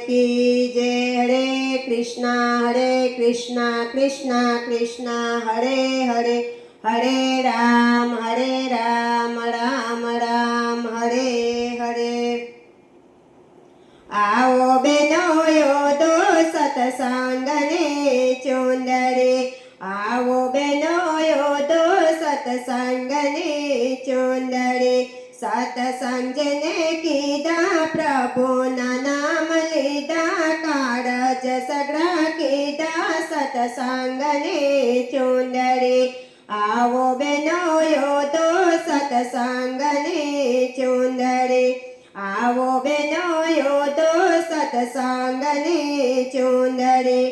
की जय। हरे कृष्णा कृष्णा कृष्णा हरे हरे, हरे राम राम राम हरे हरे। आओ बेनोयो दो सत्संगने चुंदड़ी, आओ बेनोयो दो सत्संगने चुंदड़ी। सत्संगने कीधा प्रभुना नाम लीधा, कारज सगड़ा कीधा सत्संगने चुंदड़ी। आओ बेनोयो दो सत्संगने चुंदड़ी, आओ बेनोयो दो सत्संगने चुंदड़ी।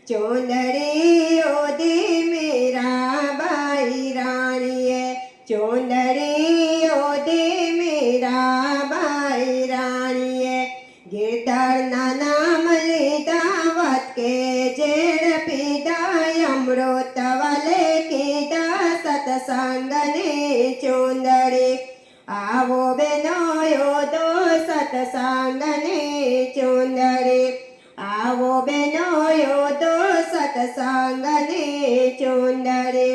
चुंदड़ी ओदी मीराबाई राणीए, चुंदड़ी ओदी मीराबाई राणीए। गिरधरना नाम लीधा वत के जेड़ पीधा, अमृत वाले कीधा सत्संगने चुंदड़ी। आवो बेनोयो दो सत्संगने चुंदड़ी, आवो बेनोयो दो सत्संगने चुंदड़ी।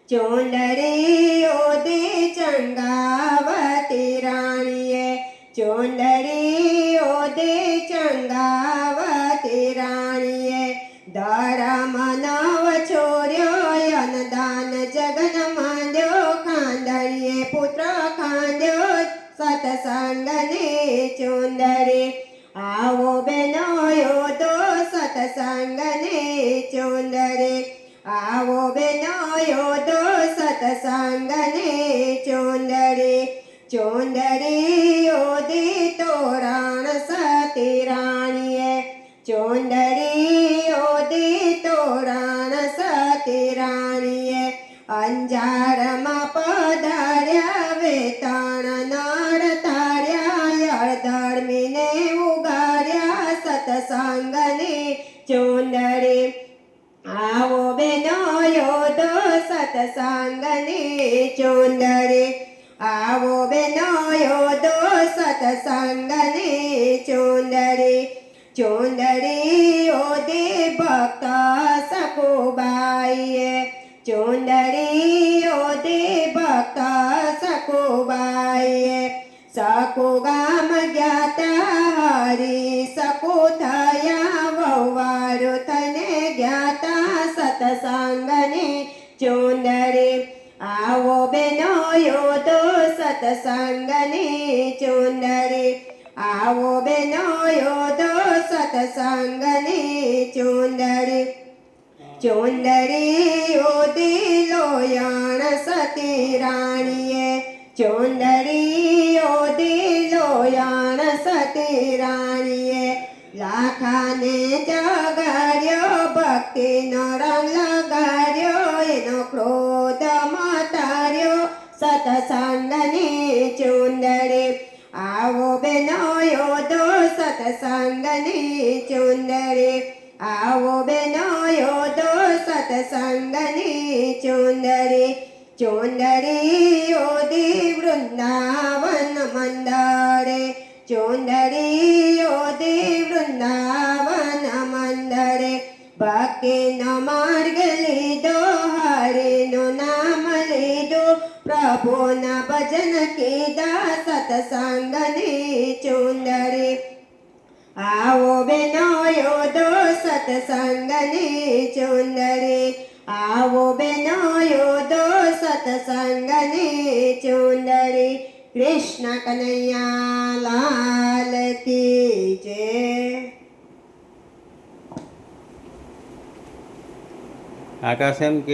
चुंदड़ी ओदी चंगावती राणीए, चुंदड़ी ओदी चंगावती राणीए। धर्म नव छोर्यो अनदान जगन मांड्यो, खांदड़िए पुत्र खांड्यो सत्संगने चुंदड़ी। आओ बेनोयो दो सत्संगने चुंदड़ी, आओ बेनोयो दो सत्संगने चुंदड़ी। चुंदड़ी ओदी तोरण सती राणीए, चुंदड़ी ओदी तोरण सती राणीए। अंजारमा पधार्या वेताण नर तार्या, अधर्मीने उगार्या सत्संगने चुंदड़ी। आवो बेनोयो दो सत्संगने चुंदड़ी, आवो बेनोयो दो सत्संगने चुंदड़ी। चुंदड़ी ओदी भक्त सकुबाईए, चुंदड़ी ओदी भक्त सकुबाईए। सकु गाम ज्ञाता हरि सकु थया, वौवारु थने ज्ञाता सत्संगने चुंदड़ी। आवो बेनोयो दो सत्संगने चुंदड़ी, आवो बेनोयो दो सत्संगने चुंदड़ी। चुंदड़ी ओदी लोयाण सती राणीए, चुंदड़ी ओदी लोयाण सती राणीए। लाखाने जगाड्यो भक्तिनो रंग लगाड्यो, एनो क्रोध मतार्यो सत्संगने चुंदड़ी। आवो बेनोयो दो सत्संगने चुंदड़ी, आवो बेनोयो दो सत्संगने चुंदड़ी। चुंदड़ी ओदी वृंदावन मंदरे, चुंदड़ी ओदी वृंदावन मंदरे। भक्ति नो मार्ग लीधो, हरिनु नाम लीधो, प्रभुना भजन कीधा सत्संगने चुंदड़ी। आओ बेनोयो दो सत्संगने चुंदड़ी, आओ बेनोयो दो सत्संगने चुंदड़ी। कृष्ण कन्हैया लाल की जय। आकाश एम के